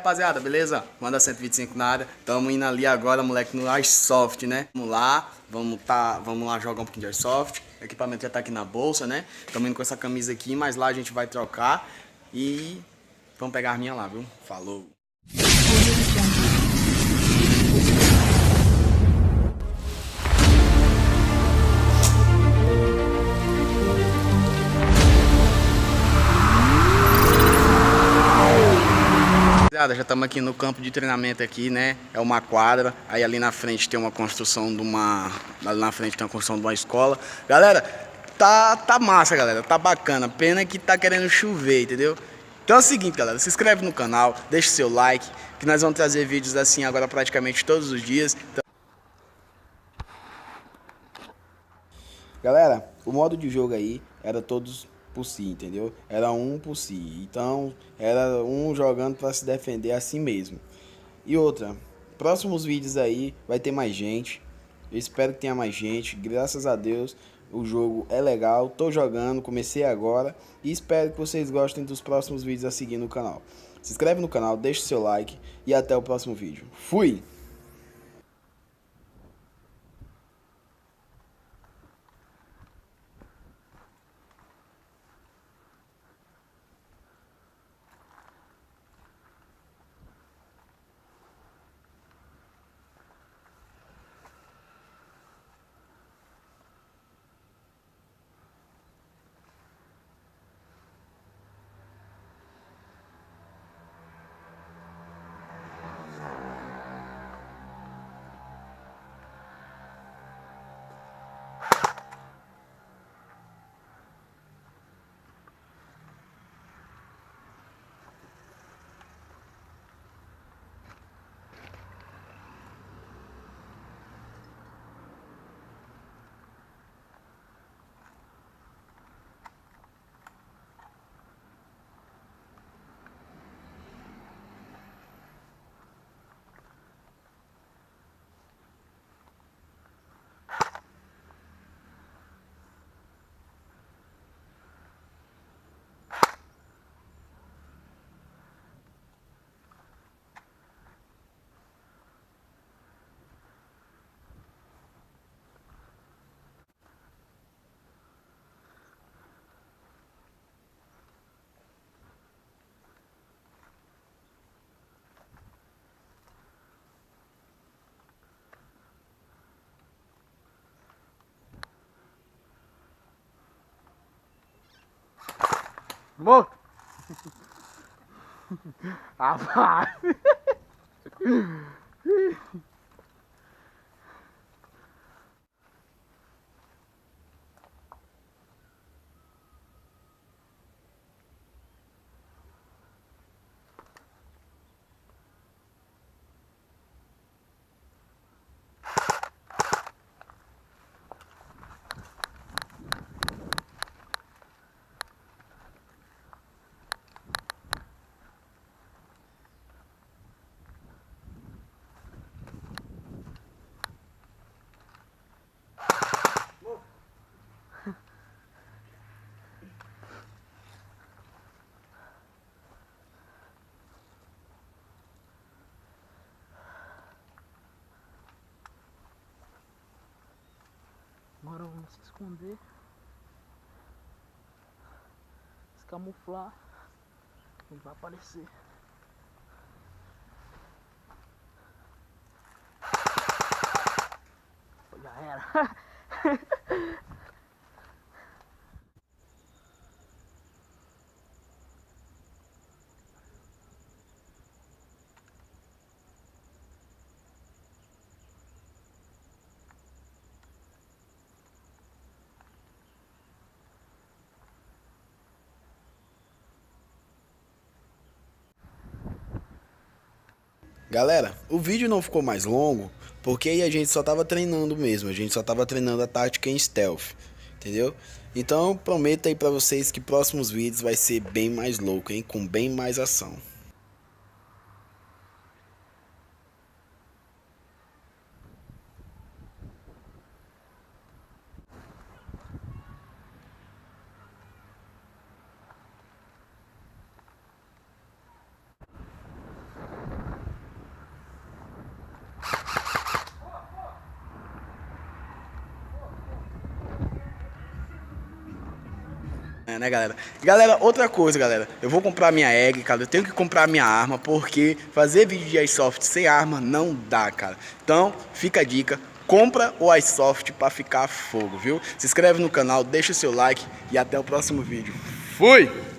Rapaziada, beleza? Manda 125 na área. Tamo indo ali agora, moleque, no Airsoft, né? Vamos lá jogar um pouquinho de Airsoft. O equipamento já tá aqui na bolsa, né? Tamo indo com essa camisa aqui, mas lá a gente vai trocar. E vamos pegar a minha lá, viu? Falou! Já estamos aqui no campo de treinamento aqui, né? É uma quadra. Aí ali na frente tem uma construção de uma... Ali na frente tem uma construção de uma escola. Galera, tá massa, galera. Tá bacana. Pena que tá querendo chover, entendeu? Então é o seguinte, galera. Se inscreve no canal, deixa o seu like, que nós vamos trazer vídeos assim agora praticamente todos os dias. Então... Galera, o modo de jogo aí era todos por si, entendeu? Era um por si. Então, era um jogando para se defender assim mesmo. E outra, próximos vídeos aí vai ter mais gente. Eu espero que tenha mais gente. Graças a Deus, o jogo é legal. Tô jogando, comecei agora e espero que vocês gostem dos próximos vídeos a seguir no canal. Se inscreve no canal, deixa o seu like e até o próximo vídeo. Fui! Morto! Rapaz! Agora vamos se esconder, se camuflar, não vai aparecer. Já era. Galera, o vídeo não ficou mais longo porque aí a gente só tava treinando mesmo, a gente só tava treinando a tática em stealth, entendeu? Então prometo aí pra vocês que próximos vídeos vai ser bem mais louco, hein? Com bem mais ação. Né, galera? Galera, outra coisa, galera. Eu vou comprar minha egg, cara. Eu tenho que comprar minha arma, porque fazer vídeo de Airsoft sem arma não dá, cara. Então, fica a dica. Compra o Airsoft pra ficar fogo, viu? Se inscreve no canal, deixa o seu like e até o próximo vídeo. Fui!